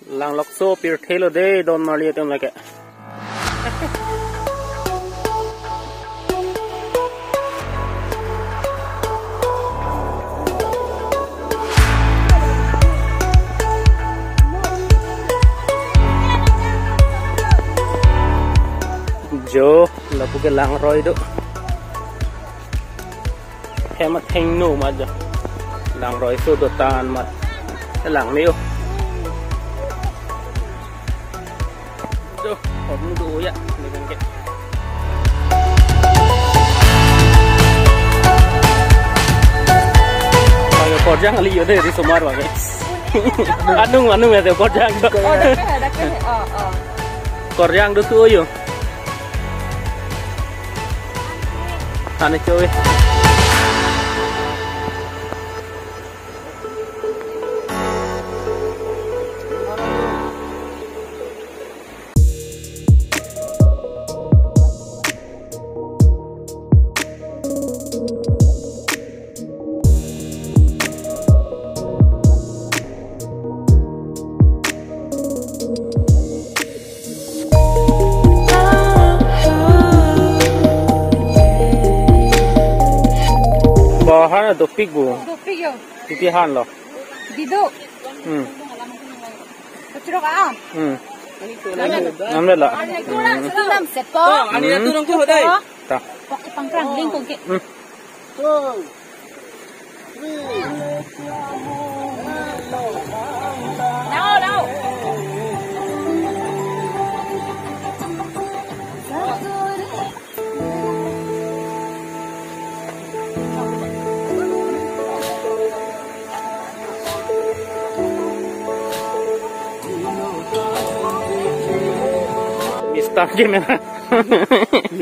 lang lokso pir thelo de don marli tem lake jo lapu ke lang roi do hemat heng nu ma jo lang roi so do tan mat lang miu jo hom du ya ni kan ke ma korjang ali yo de ri somar wa ke anung ya de korjang do korjang do tu yo anh chơi Hana do pig bu. Do pig yo. Titi han lo. Dido. Kecil kan? Namle la. Salam sepo. Ani na tunong ko hoday. Ta. Pakai pangkrang lingkong ke. Đâu. Start camera.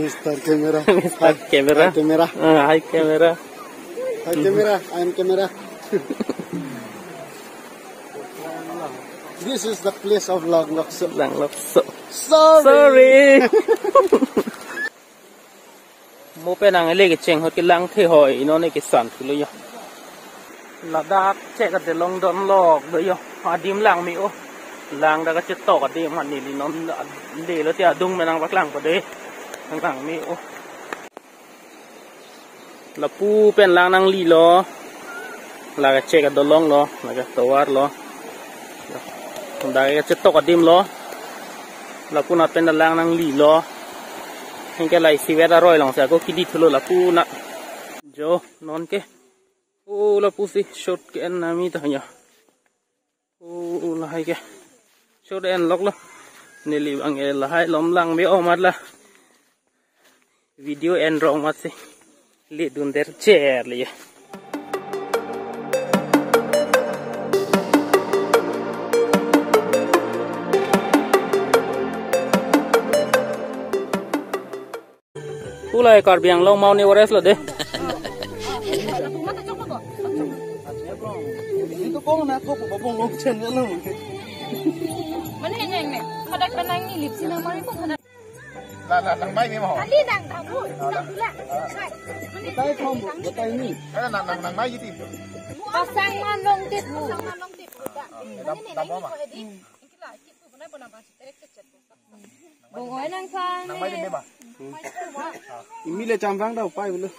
Start camera. Start camera. Camera. Hi camera. Hi camera. I'm camera. This is the place of Lang Lokso. Lang Lokso. Sorry. Mo pe nang le ke cheng hot ke lang the hoi no ne ke san lo yo. La dak che ka de long don lok lo yo. Adim lang mi o. Lang da ka che to ka de man ni non de lo tia dung me nang bak lang pa de lang mi o la pu pen lang nang li lo la ka che ka do long lo la ka to war lo da ka che to ka dim lo la pu na pen lang nang li lo hen ke lai si ve da roi long sa ko ki di thulo la pu na jo non ke o la pu si shot ke en na mi ta nya o la hai ke shot en lok lo nili ang la hai lom lang mi o mat la video en rong mat si li dun der chair li ulai kar biang long mau ni wores lo de Itu kong na ko popong long chen lo. Mana yang ni? Kadak penang ni lip sini mari pun kadak. Là thằng bay mi mà hỏi. Ali đang thằng bụi, thằng là. Tay không, tay ni. Cái là thằng bay gì tìm. Pasang man long tip. Pasang man long tip. Đâm đó mà. Bông ơi năng sang. Thằng bay đi đây bà. Mi le cham vang đâu bay luôn.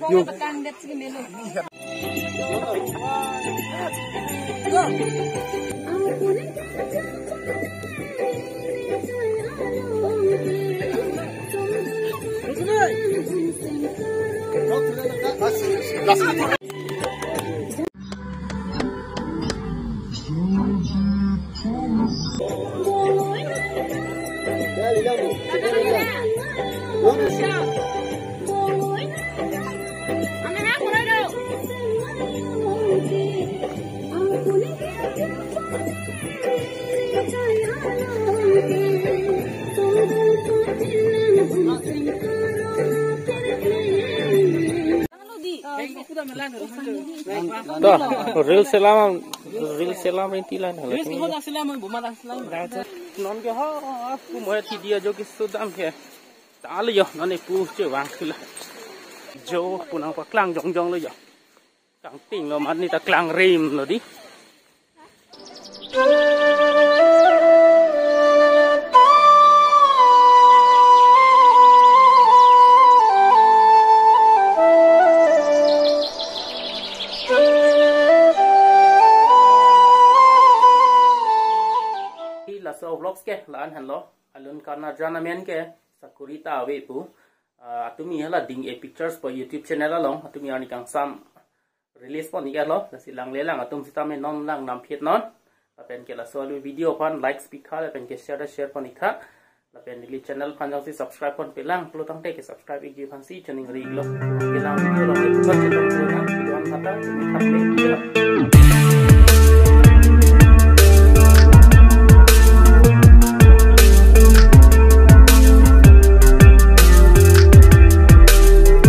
Yo. Kang det sini melu. Tuh, real selam ini lah. Non ke ha, aku mau dia jo ke sudam ke. Tak le yo, non ni pu je wang kila. Jo punang pa klang jong jong le yo. Kang ting lo man ni ta klang rim lo di. ke laan han lo alun kana jana men ke sakurita we pu atumi hala ding e pictures po YouTube channel long atumi ani kang sam release po ni ka lo silang lelang atum sitame non lang nam phiet non lapen ke la solu video pan like speak kha lapen ke share pon ikha lapen ni channel pan jang si subscribe pon pelang plu tang te ke subscribe igi pan si chaning ri lo pelang video lo ke put chitong na video an khata ni khat le